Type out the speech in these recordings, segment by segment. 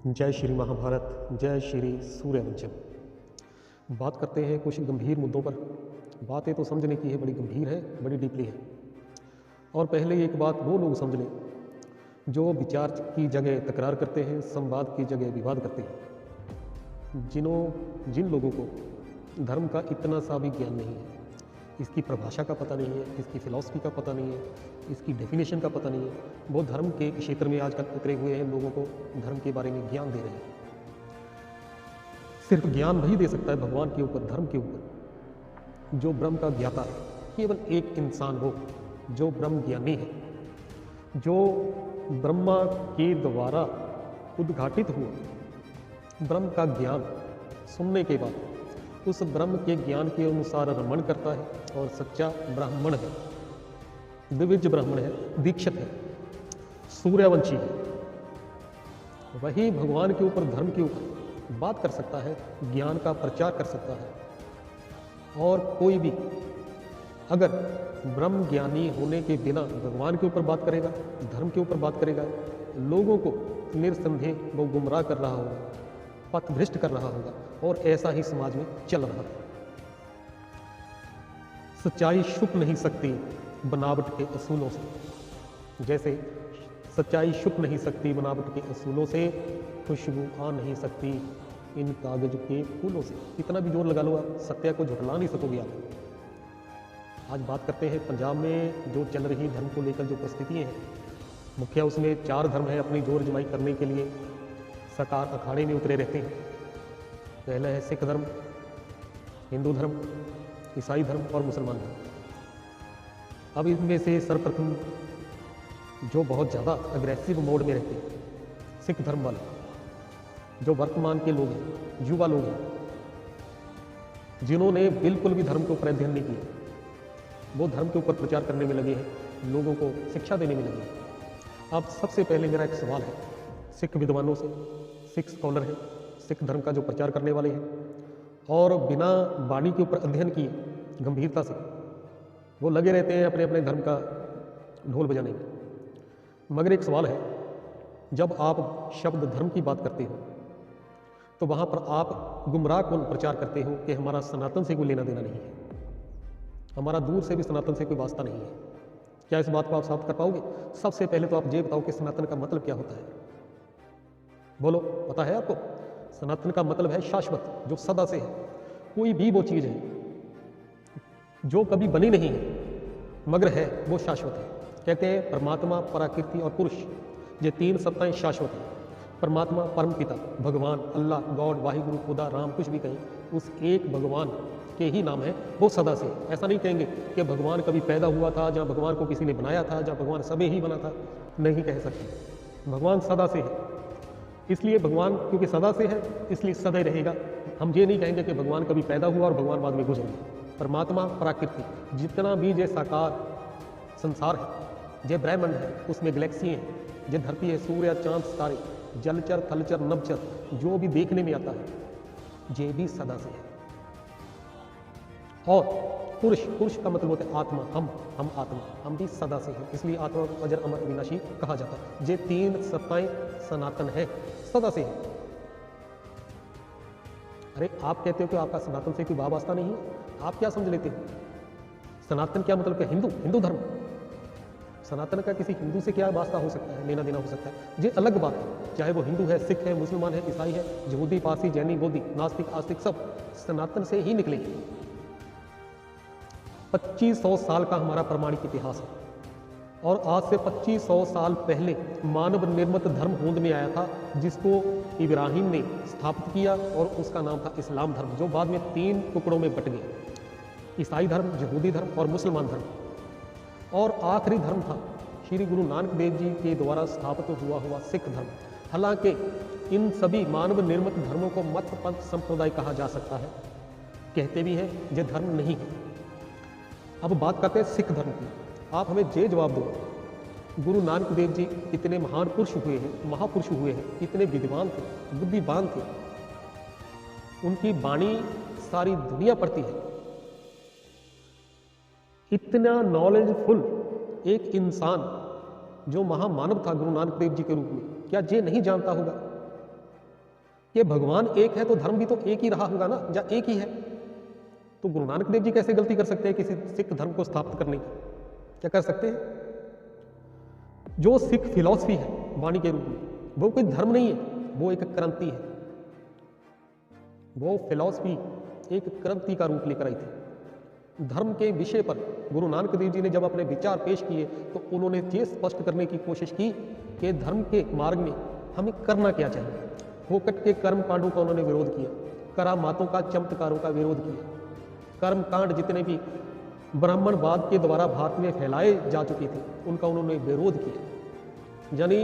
जय श्री महाभारत, जय श्री सूर्यवंशम। बात करते हैं कुछ गंभीर मुद्दों पर। बातें तो समझने की है, बड़ी गंभीर है, बड़ी डीपली है। और पहले एक बात वो लोग समझ लें जो विचार की जगह तकरार करते हैं, संवाद की जगह विवाद करते हैं। जिन लोगों को धर्म का इतना सा भी ज्ञान नहीं है, इसकी परिभाषा का पता नहीं है, इसकी फिलॉसफी का पता नहीं है, इसकी डेफिनेशन का पता नहीं है, वो धर्म के क्षेत्र में आजकल उतरे हुए हैं, लोगों को धर्म के बारे में ज्ञान दे रहे हैं। सिर्फ ज्ञान नहीं दे सकता है भगवान के ऊपर, धर्म के ऊपर। जो ब्रह्म का ज्ञाता है, केवल एक इंसान हो जो ब्रह्म ज्ञानी है, जो ब्रह्मा के द्वारा उद्घाटित हुआ ब्रह्म का ज्ञान सुनने के बाद उस ब्रह्म के ज्ञान के अनुसार रमण करता है और सच्चा ब्राह्मण है, दिव्य ब्राह्मण है, दीक्षित है, सूर्यवंशी है, वही भगवान के ऊपर, धर्म के ऊपर बात कर सकता है, ज्ञान का प्रचार कर सकता है। और कोई भी अगर ब्रह्म ज्ञानी होने के बिना भगवान के ऊपर बात करेगा, धर्म के ऊपर बात करेगा, लोगों को निरसंदेह वो गुमराह कर रहा होगा, पथभ्रष्ट कर रहा होगा। और ऐसा ही समाज में चल रहा है। सच्चाई छुप नहीं सकती बनावट के असूलों से, जैसे सच्चाई छुप नहीं सकती बनावट के असूलों से, खुशबू आ नहीं सकती इन कागज के फूलों से। कितना भी जोर लगा लो, आप सत्य को झुठला नहीं सकोगे आप। आज बात करते हैं पंजाब में जो चल रही धर्म को लेकर जो परिस्थितियाँ हैं। मुखिया उसमें 4 धर्म है, अपनी जोर जमाई करने के लिए सरकार अखाड़े में उतरे रहते हैं। पहला है सिख धर्म, हिंदू धर्म, ईसाई धर्म और मुसलमान धर्म। अब इनमें से सर्वप्रथम जो बहुत ज़्यादा अग्रेसिव मोड में रहते हैं, सिख धर्म वाले, जो वर्तमान के लोग हैं, युवा लोग हैं, जिन्होंने बिल्कुल भी धर्म के ऊपर अध्ययन नहीं किया, वो धर्म के ऊपर प्रचार करने में लगे हैं, लोगों को शिक्षा देने में लगे हैं। अब सबसे पहले मेरा एक सवाल है सिख विद्वानों से, सिख स्कॉलर हैं, सिख धर्म का जो प्रचार करने वाले हैं और बिना वाणी के ऊपर अध्ययन किए गंभीरता से वो लगे रहते हैं अपने अपने धर्म का ढोल बजाने में। मगर एक सवाल है, जब आप शब्द धर्म की बात करते हो तो वहाँ पर आप गुमराह कौन प्रचार करते हो कि हमारा सनातन से कोई लेना देना नहीं है, हमारा दूर से भी सनातन से कोई वास्ता नहीं है। क्या इस बात को आप साबित कर पाओगे? सबसे पहले तो आप ये बताओ कि सनातन का मतलब क्या होता है। बोलो, पता है आपको? सनातन का मतलब है शाश्वत, जो सदा से है। कोई भी वो चीज़ है जो कभी बनी नहीं है मगर है, वो शाश्वत है। कहते हैं परमात्मा, प्रकृति और पुरुष, ये 3 सत्ताएं शाश्वत हैं। परमात्मा परम पिता, भगवान, अल्लाह, गॉड, वाहिगुरु, खुदा, राम, कुछ भी कहें, उस एक भगवान के ही नाम है, वो सदा से। ऐसा नहीं कहेंगे कि भगवान कभी पैदा हुआ था, जहाँ भगवान को किसी ने बनाया था, जहाँ भगवान सबे ही बना था, नहीं कह सकते। भगवान सदा से है, इसलिए भगवान क्योंकि सदा से है इसलिए सदा ही रहेगा। हम ये नहीं कहेंगे कि भगवान कभी पैदा हुआ और भगवान बाद में गुजर गया। परमात्मा, प्रकृति, जितना भी ये साकार संसार है, ये ब्रह्मांड है, उसमें गैलेक्सी हैं, ये धरती है, सूर्य, चांद, तारे, जलचर, थलचर, नभचर, जो भी देखने में आता है, ये भी सदा से है। और पुरुष, पुरुष का मतलब होता है आत्मा, हम आत्मा, हम भी सदा से हैं, इसलिए आत्मा को अजर अमर अविनाशी कहा जाता है। ये 3 सत्ताएं सनातन है, सदा से है। अरे आप कहते हो कि आपका सनातन से कोई वास्ता नहीं है, आप क्या समझ लेते हो? सनातन क्या मतलब? क्या हिंदू धर्म? सनातन का किसी हिंदू से क्या वास्ता हो सकता है, लेना देना हो सकता है? ये अलग बात है, चाहे वो हिंदू है, सिख है, मुसलमान है, ईसाई है, यहूदी, पारसी, जैनी, बौद्धी, नास्तिक, आस्तिक, सब सनातन से ही निकले। 2500 साल का हमारा प्रमाणिक इतिहास है और आज से 2500 साल पहले मानव निर्मित धर्म होंद में आया था, जिसको इब्राहिम ने स्थापित किया और उसका नाम था इस्लाम धर्म, जो बाद में 3 टुकड़ों में बट गया, ईसाई धर्म, यहूदी धर्म और मुसलमान धर्म। और आखिरी धर्म था श्री गुरु नानक देव जी के द्वारा स्थापित हुआ सिख धर्म। हालांकि इन सभी मानव निर्मित धर्मों को मत पंथ संप्रदाय कहा जा सकता है, कहते भी हैं, ये धर्म नहीं है। अब बात करते हैं सिख धर्म की। आप हमें ये जवाब दो, गुरु नानक देव जी इतने महान पुरुष हुए हैं, महापुरुष हुए हैं, इतने विद्वान थे, बुद्धिमान थे, उनकी वाणी सारी दुनिया पढ़ती है, इतना नॉलेजफुल एक इंसान जो महामानव था गुरु नानक देव जी के रूप में, क्या ये नहीं जानता होगा कि भगवान एक है तो धर्म भी तो एक ही रहा होगा ना, या एक ही है। तो गुरु नानक देव जी कैसे गलती कर सकते हैं किसी सिख धर्म को स्थापित करने की? क्या कर सकते हैं? जो सिख फिलॉसफी है वाणी के रूप में, वो कोई धर्म नहीं है, वो एक क्रांति है। वो फिलॉसफी एक क्रांति का रूप लेकर आई थी। धर्म के विषय पर गुरु नानक देव जी ने जब अपने विचार पेश किए तो उन्होंने ये स्पष्ट करने की कोशिश की कि धर्म के मार्ग में हमें करना क्या चाहिए। फोकट के कर्म कांडों का उन्होंने विरोध किया, करामातों का, चमत्कारों का विरोध किया। कर्म कांड जितने भी ब्राह्मणवाद के द्वारा भारत में फैलाए जा चुके थे उनका उन्होंने विरोध किया। यानी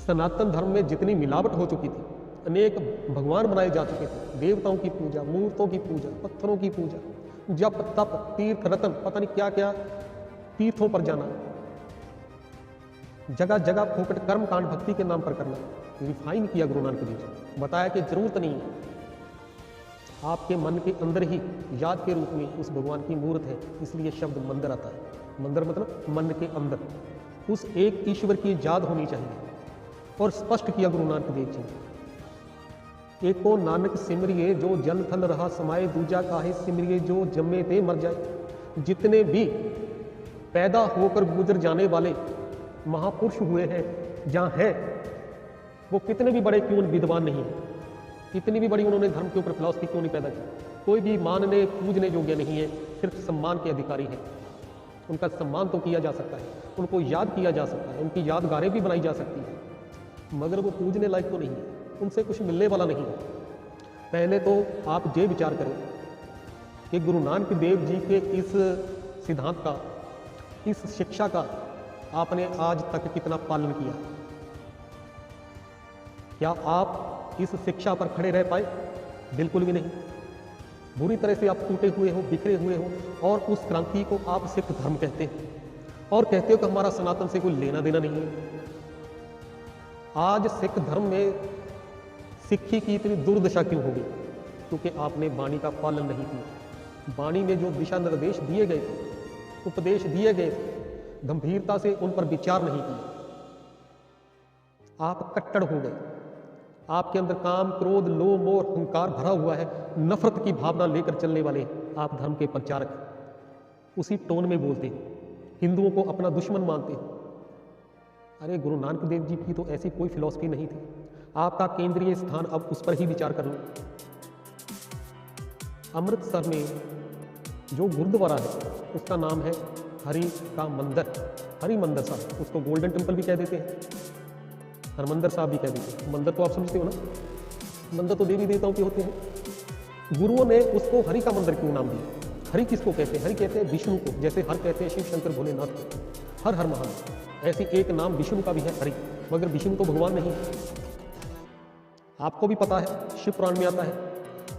सनातन धर्म में जितनी मिलावट हो चुकी थी, अनेक भगवान बनाए जा चुके थे, देवताओं की पूजा, मूर्तों की पूजा, पत्थरों की पूजा, जप तप तीर्थ रतन, पता नहीं क्या क्या तीर्थों पर जाना, जगह जगह फोकट कर्म कांड भक्ति के नाम पर करना, रिफाइन किया गुरु नानक देव जी। बताया कि जरूरत नहीं है, आपके मन के अंदर ही याद के रूप में उस भगवान की मूर्त है, इसलिए शब्द मंदिर आता है। मंदिर मतलब मन के अंदर उस एक ईश्वर की याद होनी चाहिए। और स्पष्ट किया गुरु नानक देव जी ने, एको नानक सिमरिए जो जल थल रहा समाये, दूजा काहे सिमरिए जो जम्मे ते मर जाए। जितने भी पैदा होकर गुजर जाने वाले महापुरुष हुए हैं जहाँ है, वो कितने भी बड़े क्यों विद्वान नहीं है, इतनी भी बड़ी उन्होंने धर्म के ऊपर फिलॉसफी क्यों नहीं पैदा की, कोई भी मानने पूजने योग्य नहीं है, सिर्फ सम्मान के अधिकारी है। उनका सम्मान तो किया जा सकता है, उनको याद किया जा सकता है, उनकी यादगारें भी बनाई जा सकती है, मगर वो पूजने लायक तो नहीं है, उनसे कुछ मिलने वाला नहीं है। पहले तो आप ये विचार करें कि गुरु नानक देव जी के इस सिद्धांत का, इस शिक्षा का आपने आज तक कितना पालन किया। क्या आप इस शिक्षा पर खड़े रह पाए? बिल्कुल भी नहीं। बुरी तरह से आप टूटे हुए हो, बिखरे हुए हो, और उस क्रांति को आप सिख धर्म कहते हैं और कहते हो कि हमारा सनातन से कोई लेना देना नहीं है। आज सिख धर्म में सिक्खी की इतनी दुर्दशा क्यों हो गई? क्योंकि आपने वाणी का पालन नहीं किया। वाणी में जो दिशा निर्देश दिए गए थे, उपदेश दिए गए थे, गंभीरता से उन पर विचार नहीं किया। आप कट्टर हो गए, आपके अंदर काम, क्रोध, लोभ, मोह, अहंकार भरा हुआ है, नफरत की भावना लेकर चलने वाले आप धर्म के प्रचारक उसी टोन में बोलते हैं, हिंदुओं को अपना दुश्मन मानते हैं। अरे गुरु नानक देव जी की तो ऐसी कोई फिलॉसफी नहीं थी। आपका केंद्रीय स्थान अब उस पर ही विचार कर लो। अमृतसर में जो गुरुद्वारा है उसका नाम है हरि का मंदिर, हरि मंदिर साहब, उसको गोल्डन टेम्पल भी कह देते हैं, हरमंदिर साहब भी कह देते हैं। मंदिर तो आप समझते हो ना, मंदिर तो देवी देवताओं के होते हैं। गुरुओं ने उसको हरि का मंदिर क्यों नाम दिया? हरि किसको कहते हैं? हरि कहते हैं विष्णु को, जैसे हर कहते हैं शिव शंकर भोलेनाथ को, हर हर महान। ऐसी एक नाम विष्णु का भी है हरि, मगर विष्णु तो भगवान नहीं है। आपको भी पता है, शिव पुराण में आता है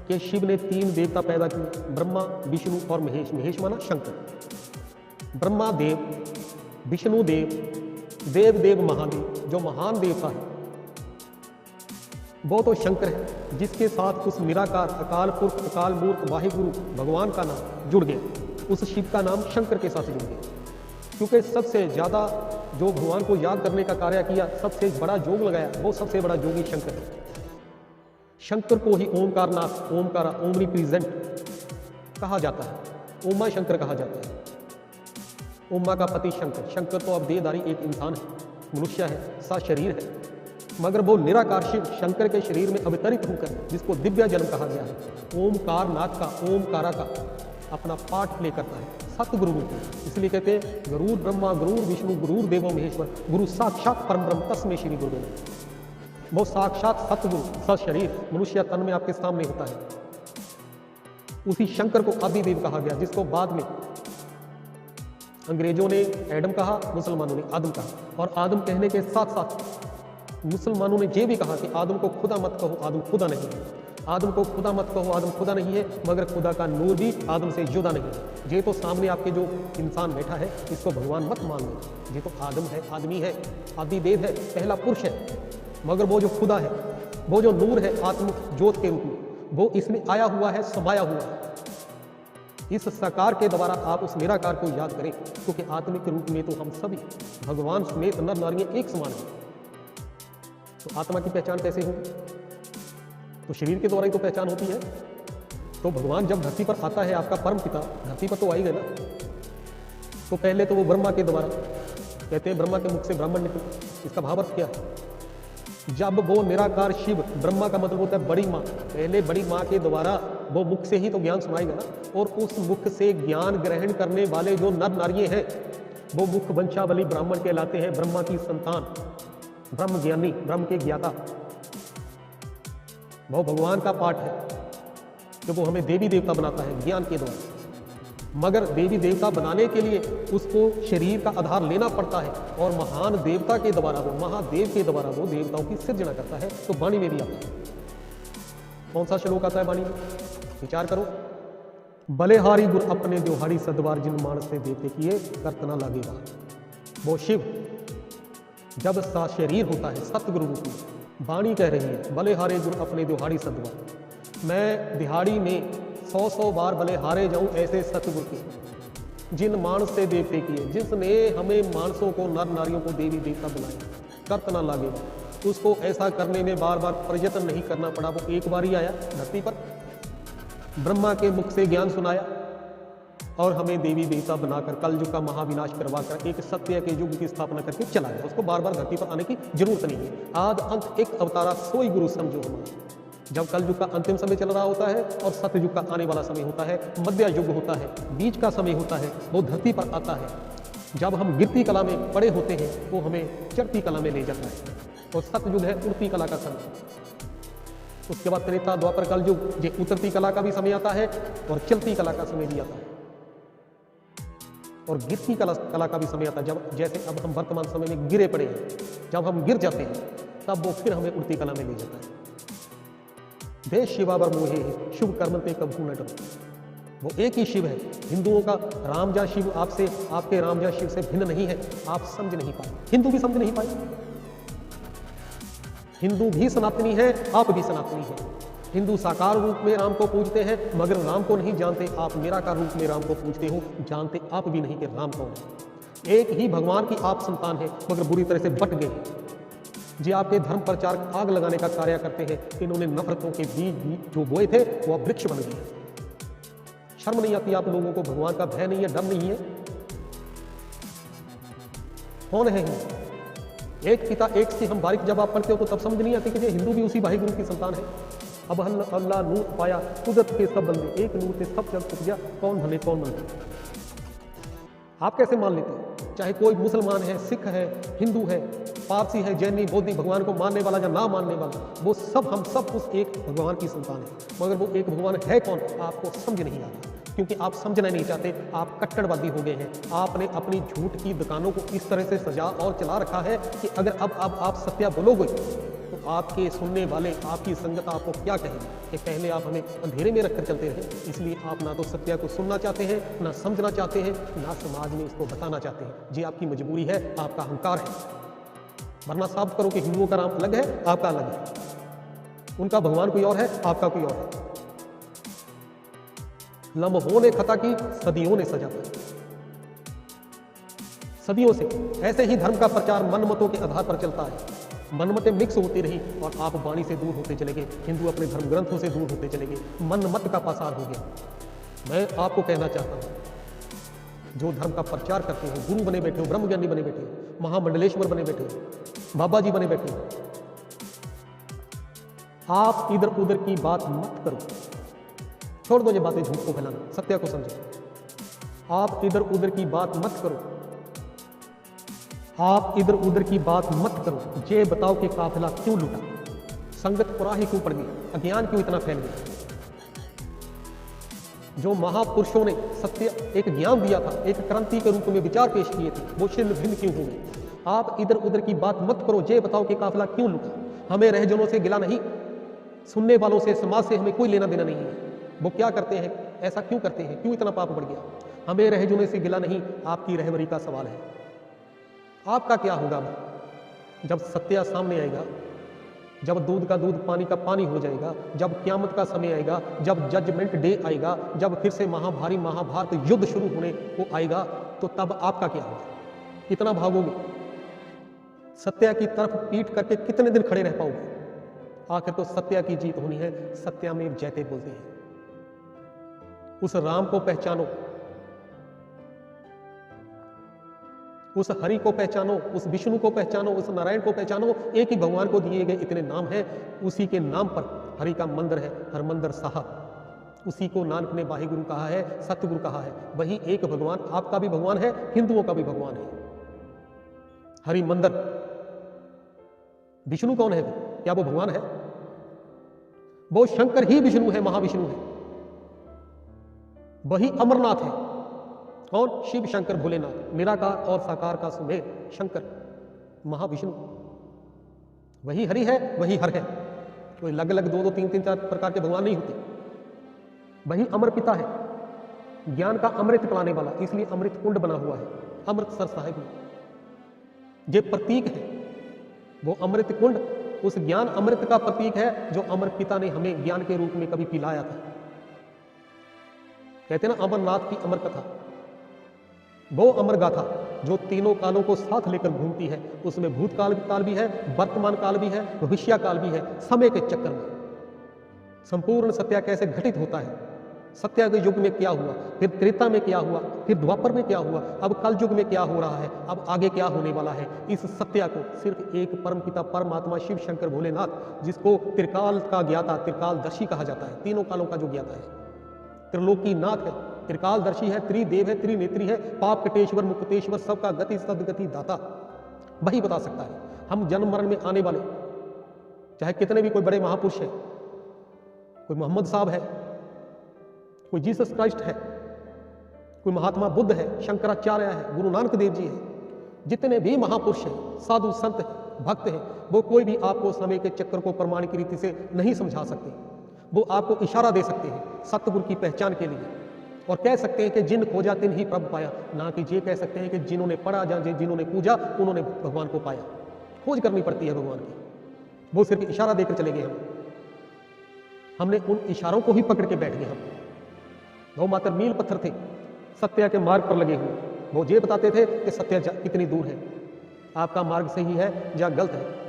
कि शिव ने 3 देवता पैदा किए, ब्रह्मा, विष्णु और महेश। महेश माना शंकर। ब्रह्मा देव, विष्णु देव, देव देव महादेव, जो महान देवता है वो तो शंकर है, जिसके साथ उस निराकार अकाल पुरख, अकाल मूर्त, वाहिगुरु भगवान का नाम जुड़ गया। उस शिव का नाम शंकर के साथ जुड़ गया, क्योंकि सबसे ज़्यादा जो भगवान को याद करने का कार्य किया, सबसे बड़ा जोग लगाया, वो सबसे बड़ा जोगी शंकर है। शंकर को ही ओमकारनाथ, ओमकारा, ओमनी प्रेजेंट कहा जाता है, ओमा शंकर कहा जाता है। उम्मा का पति शंकर। शंकर तो अब देहधारी एक इंसान है, मनुष्य है, सशरीर है, मगर वो निराकार शिव शंकर के शरीर में अवतरित होकर, जिसको दिव्य जन्म कहा गया है, ओमकार नाथ का, ओमकारा का अपना पाठ प्ले करता है सतगुरु रूप में। इसलिए कहते हैं गुरुर ब्रह्मा गुरुर विष्णु गुरुर देवो महेश्वर, गुरु साक्षात परम ब्रह्म तस्मै श्री गुरुदेव। वो साक्षात सतगुरु सशरीर मनुष्य तन में आपके सामने होता है। उसी शंकर को आदिदेव कहा गया, जिसको बाद में अंग्रेजों ने एडम कहा, मुसलमानों ने आदम कहा। और आदम कहने के साथ साथ मुसलमानों ने यह भी कहा कि आदम को खुदा मत कहो, आदम खुदा नहीं है। आदम को खुदा मत कहो, आदम खुदा नहीं है, मगर खुदा का नूर भी आदम से जुदा नहीं है। ये तो सामने आपके जो इंसान बैठा है, इसको भगवान मत मान लो, ये तो आदम है, आदमी है, आदिदेव है, पहला पुरुष है, मगर वो जो खुदा है, वो जो नूर है आत्म ज्योत के रूप में, वो इसमें आया हुआ है, समाया हुआ है। इस साकार के द्वारा आप उस निराकार को याद करें, क्योंकि आत्मिक रूप में तो हम सभी भगवान समेत नर नारियां एक समान हैं। तो आत्मा की पहचान कैसे होगी? तो शरीर के द्वारा ही तो पहचान होती है। तो भगवान जब धरती पर आता है, आपका परम पिता धरती पर तो आएगा ना। तो पहले तो वो ब्रह्मा के द्वारा, कहते हैं ब्रह्मा के मुख से ब्राह्मण निकले। इसका भाव अर्थ क्या है? जब वो निराकार शिव, ब्रह्मा का मतलब होता है बड़ी माँ, पहले बड़ी माँ के द्वारा वो मुख से ही तो ज्ञान सुनाएगा ना। और उस मुख से ज्ञान ग्रहण करने वाले जो नर नारी हैं, वो मुख वंशावली ब्राह्मण कहलाते हैं, ब्रह्मा की संतान, ब्रह्म ज्ञानी, ब्रह्म के ज्ञाता। वो भगवान का पाठ है कि वो हमें देवी देवता बनाता है ज्ञान के द्वारा। मगर देवी देवता बनाने के लिए उसको शरीर का आधार लेना पड़ता है, और महान देवता के द्वारा, वो महादेव के द्वारा वो देवताओं की सिर्जना करता है। तो वाणी में भी आता है। कौन सा श्लोक आता है वाणी में? विचार करो। बलेहारी गुर अपने द्योहारी सद्वार, जिन मानस से देते किए कर्त न लागेगा। वो शिव जब सा शरीर होता है सतगुरु रूप में, वाणी कह रही है बलेहारे गुर अपने द्योहारी सद्वार, मैं दिहाड़ी में 100 बार बलिहारे जाऊं ऐसे सतगुरु के, जिन मानस से देवते किए, जिसने हमें मानसों को, नर नारियों को देवी देवता बनाया, कर्त ना लागेगा। उसको ऐसा करने में बार बार प्रयत्न नहीं करना पड़ा। वो एक बार ही आया धरती पर, ब्रह्मा के मुख से ज्ञान सुनाया और हमें देवी देवता बनाकर कलयुग का महाविनाश करवाकर एक सत्य के युग की स्थापना करके चला गया। उसको बार बार धरती पर आने की जरूरत नहीं है। आद अंत एक अवतारा सोई गुरु समझो हमारा। जब कलयुग का अंतिम समय चल रहा होता है और सतयुग का आने वाला समय होता है, मध्य युग होता है, बीच का समय होता है, वो धरती पर आता है। जब हम गिरती कला में पड़े होते हैं वो हमें चढ़ती कला में ले जाता है, और सतयुग है उड़ती कला का समय। उसके बाद त्रेता द्वापर कलयुग, ये उतरती कला का भी समय आता है और चलती कला का समय भी आता है, और गिरती कला का भी समय आता है। जब जैसे अब हम वर्तमान समय में गिरे पड़े हैं, जब हम गिर जाते हैं तब वो फिर हमें उड़ती कला में ले जाता है। देश शिवावर मोहे शुभ कर्म पे कबू न डरो। वो एक ही शिव है। हिंदुओं का राम जा शिव आपसे, आपके राम जा शिव से भिन्न नहीं है। आप समझ नहीं पाए, हिंदू भी समझ नहीं पाए। हिंदू भी सनातनी है, आप भी सनातनी है। हिंदू साकार रूप में राम को पूजते हैं मगर राम को नहीं जानते। आप निराकार रूप में राम को पूजते हो, जानते आप भी नहीं कि राम कौन है। एक ही भगवान की आप संतान है मगर बुरी तरह से बट गए हैं। जी आपके धर्म प्रचार आग लगाने का कार्य करते हैं। इन्होंने नफरतों के बीज जो बोए थे वो अब वृक्ष बन गए। शर्म नहीं आती आप लोगों को? भगवान का भय नहीं है, डर नहीं है? कौन है हिंदू? एक पिता एक से हम बारीक जब आप पढ़ते हो तो तब समझ नहीं आती कि हिंदू भी उसी भाई गुरु की संतान है। अब अल्लाह नूर पाया कुदरत के सब बंदे, एक नूर से सब जग उपजा, कौन भले कौन मंदे। आप कैसे मान लेते हैं? चाहे कोई मुसलमान है, सिख है, हिंदू है, पारसी है, जैनी, बौद्धी, भगवान को मानने वाला या ना मानने वाला, वो सब हम सब उस एक भगवान की संतान है। मगर वो एक भगवान है कौन, आपको समझ नहीं आ रहा, क्योंकि आप समझना नहीं चाहते। आप कट्टरवादी हो गए हैं। आपने अपनी झूठ की दुकानों को इस तरह से सजा और चला रखा है कि अगर अब आप सत्य बोलोगे तो आपके सुनने वाले, आपकी संगत आपको क्या कहेगी कि पहले आप हमें अंधेरे में रखकर चलते रहे। इसलिए आप ना तो सत्य को सुनना चाहते हैं, ना समझना चाहते हैं, ना समाज में इसको बताना चाहते हैं। ये आपकी मजबूरी है, आपका अहंकार है। वरना साबित करो कि हिंदुओं का राम अलग है, आपका अलग है। उनका भगवान कोई और है, आपका कोई और है। लम्हों ने खता की, सदियों ने सजा पाई। सदियों से ऐसे ही धर्म का प्रचार मनमतों के आधार पर चलता है। मनमतें मिक्स होती रही और आप वाणी से दूर होते चले गए। हिंदू अपने धर्म ग्रंथों से दूर होते चले गए। मनमत का पासार हो गया। मैं आपको कहना चाहता हूं, जो धर्म का प्रचार करते हो, गुरु बने बैठे हो, ब्रह्मज्ञानी बने बैठे हो, महामंडलेश्वर बने बैठे हो, बाबा जी बने बैठे हो, आप इधर उधर की बात मत करो। छोड़ दो ये बातें झूठ को फैलाना, सत्य को समझो। आप इधर उधर की बात मत करो। आप इधर उधर की बात मत करो। ये बताओ कि काफिला क्यों लूटा, संगत कुराही क्यों पड़ गई, अज्ञान क्यों इतना फैल गया। जो महापुरुषों ने सत्य एक ज्ञान दिया था, एक क्रांति के रूप में विचार पेश किए थे, वो छिन्न भिन्न क्यों हो गए। आप इधर उधर की बात मत करो। ये बताओ कि काफिला क्यों लूटा। हमें रहजनों से गिला नहीं, सुनने वालों से, समाज से हमें कोई लेना देना नहीं है। वो क्या करते हैं, ऐसा क्यों करते हैं, क्यों इतना पाप बढ़ गया। हमें रहजुने से गिला नहीं, आपकी रहबरी का सवाल है। आपका क्या होगा जब सत्य सामने आएगा, जब दूध का दूध पानी का पानी हो जाएगा, जब क्यामत का समय आएगा, जब जजमेंट डे आएगा, जब फिर से महाभारत युद्ध शुरू होने को आएगा, तो तब आपका क्या होगा। कितना भागोगे, सत्य की तरफ पीठ करके कितने दिन खड़े रह पाओगे। आखिर तो सत्य की जीत होनी है, सत्यामेव जयते बोलते हैं। उस राम को पहचानो, उस हरि को पहचानो, उस विष्णु को पहचानो, उस नारायण को पहचानो। एक ही भगवान को दिए गए इतने नाम हैं, उसी के नाम पर हरि का मंदिर है, हरमंदिर साहब। उसी को नानक ने वाहिगुरु कहा है, सतगुरु कहा है। वही एक भगवान आपका भी भगवान है, हिंदुओं का भी भगवान है। हरि मंदिर। विष्णु कौन है? क्या वो भगवान है? वो शंकर ही विष्णु है, महाविष्णु है। वही अमरनाथ है। कौन? शिव शंकर भोलेनाथ, निराकार और साकार का सुमेर शंकर महाविष्णु। वही हरि है, वही हर है। कोई अलग अलग दो दो तीन तीन चार प्रकार के भगवान नहीं होते। वही अमर पिता है, ज्ञान का अमृत पिलाने वाला, इसलिए अमृत कुंड बना हुआ है अमृतसर साहिब में। ये प्रतीक है, वो अमृत कुंड उस ज्ञान अमृत का प्रतीक है जो अमर पिता ने हमें ज्ञान के रूप में कभी पिलाया था। कहते हैं ना, अमरनाथ की अमर कथा, वो अमर गाथा जो तीनों कालों को साथ लेकर घूमती है। उसमें भूतकाल काल भी है, वर्तमान काल भी है, भविष्य काल भी है। समय के चक्कर में संपूर्ण सत्य कैसे घटित होता है, सत्य के युग में क्या हुआ, फिर त्रेता में क्या हुआ, फिर द्वापर में क्या हुआ, अब कल युग में क्या हो रहा है, अब आगे क्या होने वाला है। इस सत्य को सिर्फ एक परमपिता परमात्मा शिव शंकर भोलेनाथ, जिसको त्रिकाल का ज्ञाता, त्रिकालदर्शी कहा जाता है, तीनों कालों का जो ज्ञाता है, त्रिलोकीनाथ है, त्रिकालदर्शी है, त्रिदेव है, त्रिनेत्री है, पाप कटेश्वर मुक्तेश्वर, सबका गति सदगति दाता, वही बता सकता है। हम जन्म मरण में आने वाले, चाहे कितने भी कोई बड़े महापुरुष है, कोई मोहम्मद साहब है, कोई जीसस क्राइस्ट है, कोई महात्मा बुद्ध है, शंकराचार्य है, गुरु नानक देव जी है, जितने भी महापुरुष हैं, साधु संत हैं, भक्त हैं, वो कोई भी आपको समय के चक्कर को प्रमाण की रीति से नहीं समझा सकते। वो आपको इशारा दे सकते हैं सतगुरु की पहचान के लिए, और कह सकते हैं कि जिन खोजा तिन ही प्रभु पाया, ना कि ये कह सकते हैं कि जिन्होंने पढ़ा या जिन्होंने पूजा उन्होंने भगवान को पाया। खोज करनी पड़ती है भगवान की, वो सिर्फ इशारा देकर चले गए। हमने उन इशारों को ही पकड़ के बैठ गए। हम वो मात्र मील पत्थर थे सत्य के मार्ग पर लगे हुए। वो ये बताते थे कि सत्य कितनी दूर है, आपका मार्ग सही है या गलत है।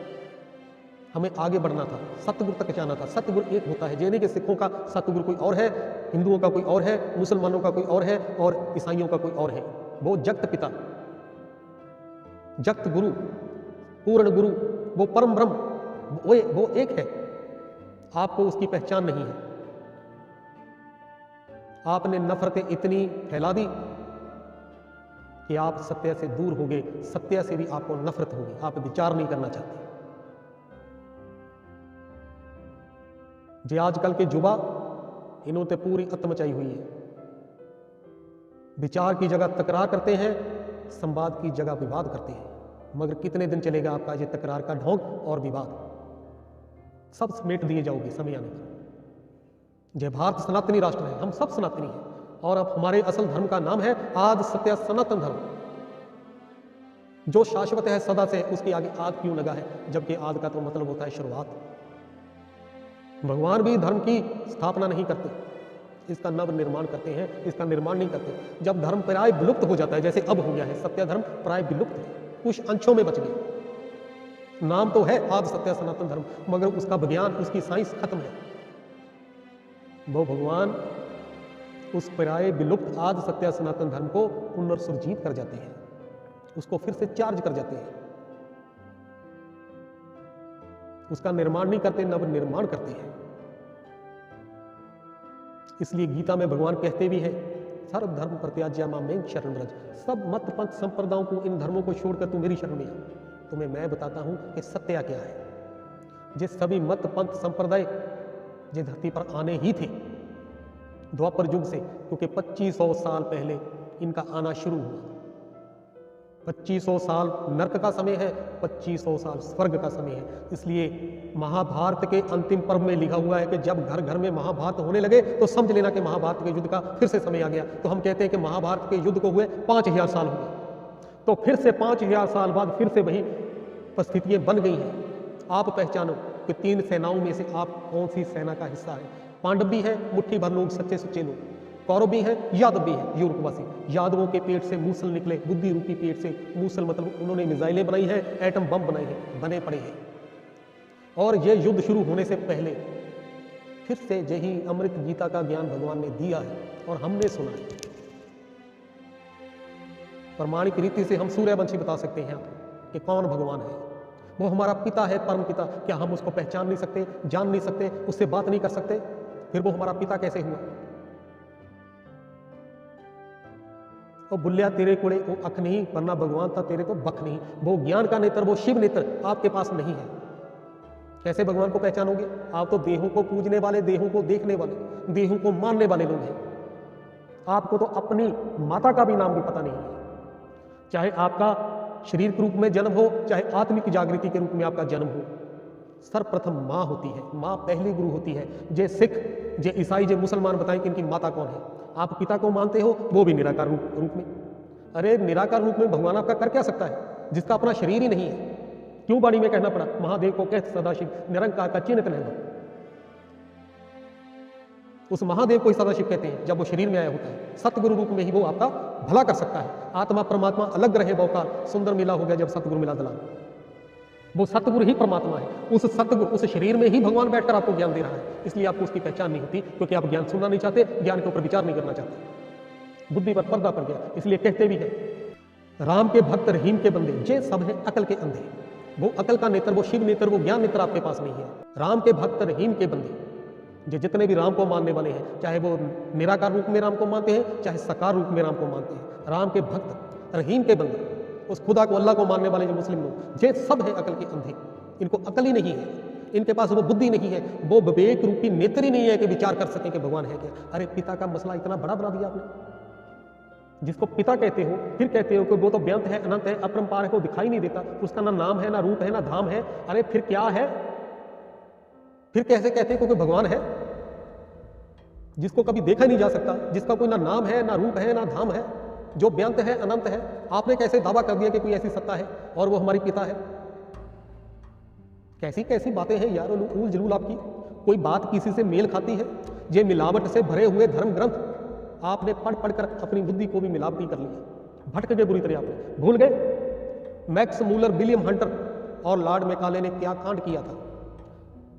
हमें आगे बढ़ना था, सतगुरु तक जाना था। सतगुरु एक होता है, ये नहीं कि सिखों का सतगुरु कोई और है, हिंदुओं का कोई और है, मुसलमानों का कोई और है और ईसाइयों का कोई और है। वो जगत पिता, जगत गुरु, पूर्ण गुरु, वो परम ब्रह्म, वो एक है। आपको उसकी पहचान नहीं है। आपने नफरतें इतनी फैला दी कि आप सत्य से दूर हो गए, सत्य से भी आपको नफरत होगी, आप विचार नहीं करना चाहते। जे आजकल के युवा, इन्होंने पूरी अत मचाई हुई है। विचार की जगह तकरार करते हैं, संवाद की जगह विवाद करते हैं। मगर कितने दिन चलेगा आपका ये तकरार का ढोंग और विवाद? सब समेट दिए जाओगे समय आने पर। जय भारत सनातनी राष्ट्र है, हम सब सनातनी हैं, और अब हमारे असल धर्म का नाम है आद सत्य सनातन धर्म। जो शाश्वत है सदा से, उसके आगे आद क्यों लगा है? जबकि आद का तो मतलब होता है शुरुआत। भगवान भी धर्म की स्थापना नहीं करते, इसका नव निर्माण करते हैं, इसका निर्माण नहीं करते। जब धर्म प्राय विलुप्त हो जाता है, जैसे अब हो गया है, सत्य धर्म प्राय विलुप्त है, कुछ अंशों में बच गए। नाम तो है आद सत्य सनातन धर्म, मगर उसका विज्ञान, उसकी साइंस खत्म है। वो भगवान उस प्राय विलुप्त आद सत्य सनातन धर्म को पुनर्सुरजीत कर जाते हैं, उसको फिर से चार्ज कर जाते हैं। उसका निर्माण नहीं करते, नव निर्माण करते हैं। इसलिए गीता में भगवान कहते भी हैं, सर्व धर्म परित्याज्य मामें शरण व्रज। सब मत पंथ संप्रदायों को, इन धर्मों को छोड़कर तू मेरी शरण में आ। तुम्हें मैं बताता हूं कि सत्य क्या है। जिस सभी मत पंथ संप्रदाय जिस धरती पर आने ही थे द्वापर युग से, क्योंकि 2500 साल पहले इनका आना शुरू हुआ। 2500 साल नरक का समय है, 2500 साल स्वर्ग का समय है। इसलिए महाभारत के अंतिम पर्व में लिखा हुआ है कि जब घर घर में महाभारत होने लगे तो समझ लेना कि महाभारत के युद्ध का फिर से समय आ गया। तो हम कहते हैं कि महाभारत के युद्ध को हुए 5000 साल हुए, तो फिर से 5000 साल बाद फिर से वही परिस्थितियां बन गई हैं। आप पहचानो कि 3 सेनाओं में से आप कौन सी सेना का हिस्सा है। पांडव भी है, मुट्ठी भर लोग, सच्चे सुच्चे लोग। कौरव भी है, यादव भी है, यूरोपवासी। यादवों के पेट से मूसल निकले, बुद्धि रूपी पेट से मूसल, मतलब उन्होंने मिसाइलें बनाई हैं, एटम बम बनाए हैं, बने पड़े हैं। और ये युद्ध शुरू होने से पहले फिर से यही अमृत गीता का ज्ञान भगवान ने दिया है और हमने सुना है। प्रमाणिक रीति से हम सूर्यवंशी बता सकते हैं आपको कि कौन भगवान है। वो हमारा पिता है, परम पिता। क्या हम उसको पहचान नहीं सकते, जान नहीं सकते, उससे बात नहीं कर सकते? फिर वो हमारा पिता कैसे हुआ? और बुल्लिया तेरे कोड़े वो अख नहीं, वरना भगवान था तेरे तो बख नहीं। वो ज्ञान का नेत्र, वो शिव नेत्र आपके पास नहीं है। कैसे भगवान को पहचानोगे? आप तो देहों को पूजने वाले, देहों को देखने वाले, देहों को मानने वाले लोग हैं। आपको तो अपनी माता का भी नाम भी पता नहीं है। चाहे आपका शरीर के रूप में जन्म हो, चाहे आत्मिक जागृति के रूप में आपका जन्म हो, सर्वप्रथम माँ होती है। माँ पहली गुरु होती है। जे सिख, जे ईसाई, जे मुसलमान बताएं कि इनकी माता कौन है। आप पिता को मानते हो, वो भी निराकार रूप में। अरे निराकार रूप में भगवान आपका कर क्या सकता है, जिसका अपना शरीर ही नहीं है? क्यों वाणी में कहना पड़ा, महादेव को कहते सदाशिव निरंकार का चिन्हित नहीं। उस महादेव को ही सदाशिव कहते हैं जब वो शरीर में आया होता है। सतगुरु रूप में ही वो आपका भला कर सकता है। आत्मा परमात्मा अलग रहे बौकार, सुंदर मिला हो गया जब सतगुरु मिला दलाल। वो सतगुरु ही परमात्मा है। उस सतगुरु, उस शरीर में ही भगवान बैठकर आपको ज्ञान दे रहा है। इसलिए आपको उसकी पहचान नहीं होती, क्योंकि आप ज्ञान सुनना नहीं चाहते, ज्ञान के ऊपर विचार नहीं करना चाहते। बुद्धि पर पर्दा पड़ गया। इसलिए कहते भी है, राम के भक्त रहीम के बंदे, जे सब है अकल के अंधे। वो अकल का नेत्र, वो शिव नेत्र, वो ज्ञान नेत्र आपके पास नहीं है। राम के भक्त रहीम के बंदे, जो जितने भी राम को मानने वाले हैं, चाहे वो निराकार रूप में राम को मानते हैं, चाहे साकार रूप में राम को मानते हैं, राम के भक्त रहीम के बंदे, उस खुदा को, अल्लाह को मानने वाले जो मुस्लिम लोग, ये सब है अकल के अंधे। इनको अकल ही नहीं है, इनके पास वो बुद्धि नहीं है, वो विवेक रूपी नेत्र ही नहीं है कि विचार कर सकें कि भगवान है क्या। अरे पिता का मसला इतना बड़ा बना दिया आपने। जिसको पिता कहते हो, फिर कहते हो कि वो तो व्यंत है, अनंत है, अपरंपार है, को दिखाई नहीं देता, उसका ना नाम है, ना रूप है, ना धाम है। अरे फिर क्या है? फिर कैसे कहते हैं क्योंकि भगवान है जिसको कभी देखा नहीं जा सकता, जिसका कोई ना नाम है, ना रूप है, ना धाम है, जो व्यंत है, अनंत है। आपने कैसे दावा कर दिया कि कोई ऐसी सत्ता है और वो हमारी पिता है? कैसी कैसी बातें हैं यार, उल जलूल आपकी। कोई बात किसी से मेल खाती है? ये मिलावट से भरे हुए धर्म ग्रंथ आपने पढ़ पढ़कर अपनी बुद्धि को भी मिलावटी कर लिया। भटक गए बुरी तरह। आपने भूल गए मैक्स मूलर, विलियम हंटर और लॉर्ड मैकाले ने क्या कांड किया था।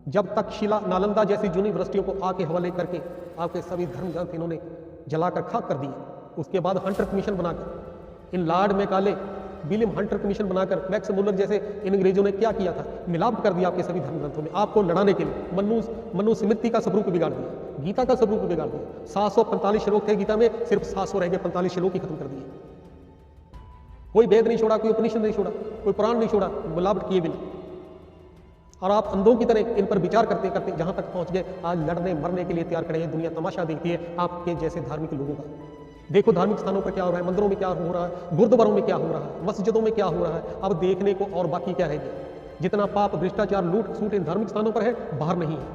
जब तक शिला नालंदा जैसी यूनिवर्सिटियों को आके हवाले करके आपके सभी धर्म ग्रंथ इन्होंने जलाकर खाक कर दिए। उसके बाद हंटर कमीशन बनाकर, इन Lord Macaulay, William Hunter Commission बनाकर मैक्स मूलर जैसे इन अंग्रेजों ने क्या किया था, मिलाप कर दिया आपके सभी धर्म ग्रंथों में, आपको लड़ाने के लिए। मनुस्मृति का स्वरूप बिगाड़ दिया, गीता का स्वरूप बिगाड़ दिया। 745 श्लोक थे गीता में, सिर्फ 700 रह गए, 45 श्लोक ही खत्म कर दिए। कोई वेद नहीं छोड़ा, कोई उपनिषद नहीं छोड़ा, कोई पुराण नहीं छोड़ा, मिलावट किए बिना। और आप अंधों की तरह इन पर विचार करते करते जहां तक पहुंच गए, आज लड़ने मरने के लिए तैयार खड़े हैं। दुनिया तमाशा देखती है आपके जैसे धार्मिक लोगों का। देखो धार्मिक स्थानों पर क्या हो रहा है, मंदिरों में क्या हो रहा है, गुरुद्वारों में क्या हो रहा है, मस्जिदों में क्या हो रहा है। अब देखने को और बाकी क्या है? जितना पाप, भ्रष्टाचार, लूट सूट इन धार्मिक स्थानों पर है, बाहर नहीं है।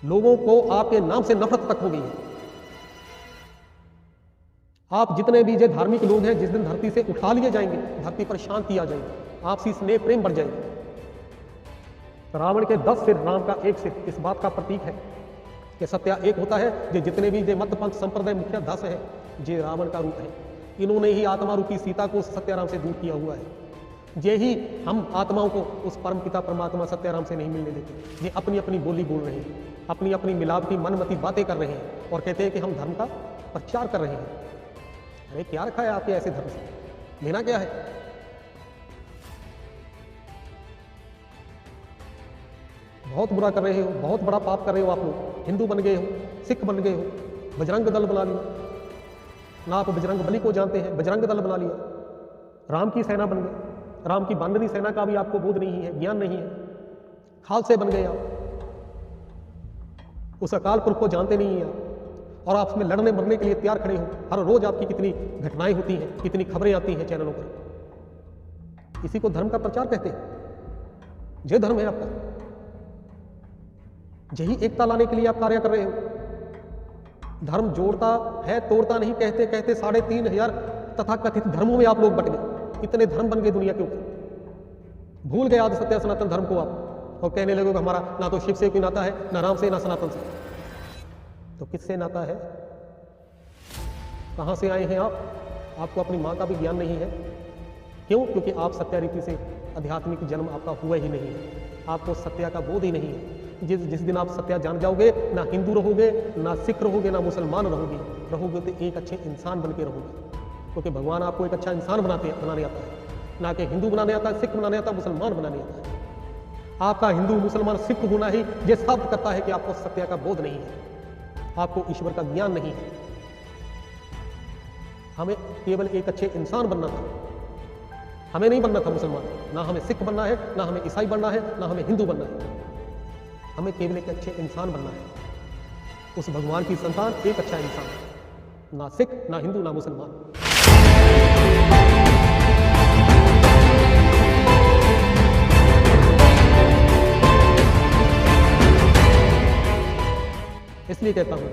लोगों को आपके नाम से नफरत तक हो गई है। आप जितने भी जो धार्मिक लोग हैं, जिस दिन धरती से उठा लिए जाएंगे, धरती पर शांति आ जाएगी, आपसी स्नेह प्रेम बढ़ जाएगी। रावण के 10 सिर, राम का 1 सिर, इस बात का प्रतीक है कि सत्या एक होता है। जो जितने भी जो मत पंथ संप्रदाय मुखिया 10 है, ये रावण का रूप है। इन्होंने ही आत्मा रूपी सीता को सत्याराम से दूर किया हुआ है। यही हम आत्माओं को उस परम पिता परमात्मा सत्याराम से नहीं मिलने देते। ये अपनी अपनी बोली बोल रहे हैं, अपनी अपनी मिलावटी मनमती बातें कर रहे हैं और कहते हैं कि हम धर्म का प्रचार कर रहे हैं। अरे क्या रखा है आपके ऐसे धर्म से? लेना क्या है? बहुत बुरा कर रहे हो, बहुत बड़ा पाप कर रहे हो आप लोग। हिंदू बन गए हो, सिख बन गए हो, बजरंग दल बना लिया ना। आप बजरंग बली को जानते हैं, बजरंग दल बना लिया, राम की सेना बन गए। राम की बांधनी सेना का भी आपको बोध नहीं है, ज्ञान नहीं है, खालसे बन गए आप। उस अकाल पुरख को जानते नहीं हैं आप, और आप उसमें लड़ने मरने के लिए तैयार खड़े हो। हर रोज आपकी कितनी घटनाएं होती हैं, कितनी खबरें आती हैं चैनलों पर। इसी को धर्म का प्रचार कहते हैं। ये धर्म है आपका। यही एकता लाने के लिए आप कार्य कर रहे हो। धर्म जोड़ता है, तोड़ता नहीं। कहते कहते 3500 तथाकथित धर्मों में आप लोग बट गए। इतने धर्म बन गए दुनिया के ऊपर। भूल गए आदि सत्य सनातन धर्म को आप, और कहने लगे कि हमारा ना तो शिव से कोई नाता है, ना राम से, ना सनातन से। तो किससे नाता है? कहां से आए हैं आप? आपको अपनी मां का भी ज्ञान नहीं है। क्यों? क्योंकि आप सत्य रीति से आध्यात्मिक जन्म आपका हुआ ही नहीं है, आपको सत्य का बोध ही नहीं है। जिस दिन आप सत्य जान जाओगे, ना हिंदू रहोगे, ना सिख रहोगे, ना मुसलमान रहोगे तो एक अच्छे इंसान बन के रहोगे, क्योंकि भगवान आपको एक अच्छा इंसान बनाने आता है, ना कि हिंदू बनाने आता है, सिख बनाने आता है, मुसलमान बनाने आता है। आपका हिंदू मुसलमान सिख होना ही ये साबित करता है कि आपको सत्य का बोध नहीं है, आपको ईश्वर का ज्ञान नहीं है। हमें केवल एक अच्छे इंसान बनना था, हमें नहीं बनना था मुसलमान, ना हमें सिख बनना है, ना हमें ईसाई बनना है, ना हमें हिंदू बनना है। हमें केवल एक अच्छे इंसान बनना है, उस भगवान की संतान एक अच्छा इंसान, ना सिख, ना हिंदू, ना मुसलमान। इसलिए कहता हूं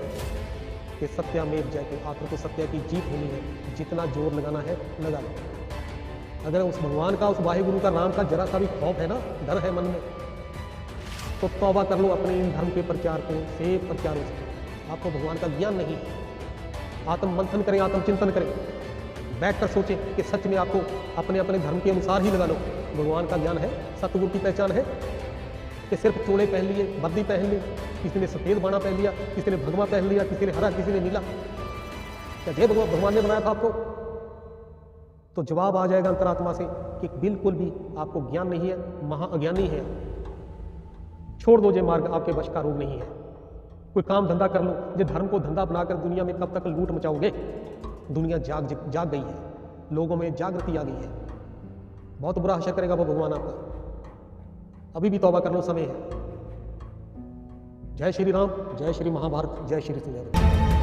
कि सत्यामेव जयते, आखिर तो सत्य की जीत होनी है, जितना जोर लगाना है लगा लो। अगर उस भगवान का, उस वाहिगुरु का, राम का जरा सा भी खौफ है ना, डर है मन में, तो तौबा कर लो अपने इन धर्म के प्रचारकों से, प्रचारों से। आपको भगवान का ज्ञान नहीं है। आत्म मंथन करें, आत्म चिंतन करें, बैठकर सोचें कि सच में आपको अपने अपने धर्म के अनुसार ही लगा लो। भगवान का ज्ञान है, सतगुरु की पहचान है कि सिर्फ चोले पहन लिए, वर्दी पहन ली, किसी ने सफेद बाणा पहन लिया, किसी ने भगवा पहन लिया, किसी ने हरा, किसी ने नीला, क्या जय भगवान ने बनाया था आपको? तो जवाब आ जाएगा अंतरात्मा से कि बिल्कुल भी आपको ज्ञान नहीं है, महाअज्ञानी है। छोड़ दो, ये मार्ग आपके वश का रोग नहीं है। कोई काम धंधा कर लो, ये धर्म को धंधा बनाकर दुनिया में कब तक लूट मचाओगे? दुनिया जाग गई है, लोगों में जागृति आ गई है, बहुत बुरा हश्र करेगा वो भगवान आपका। अभी भी तौबा कर लो, समय है। जय श्री राम, जय श्री महाभारत, जय श्री सूर्य।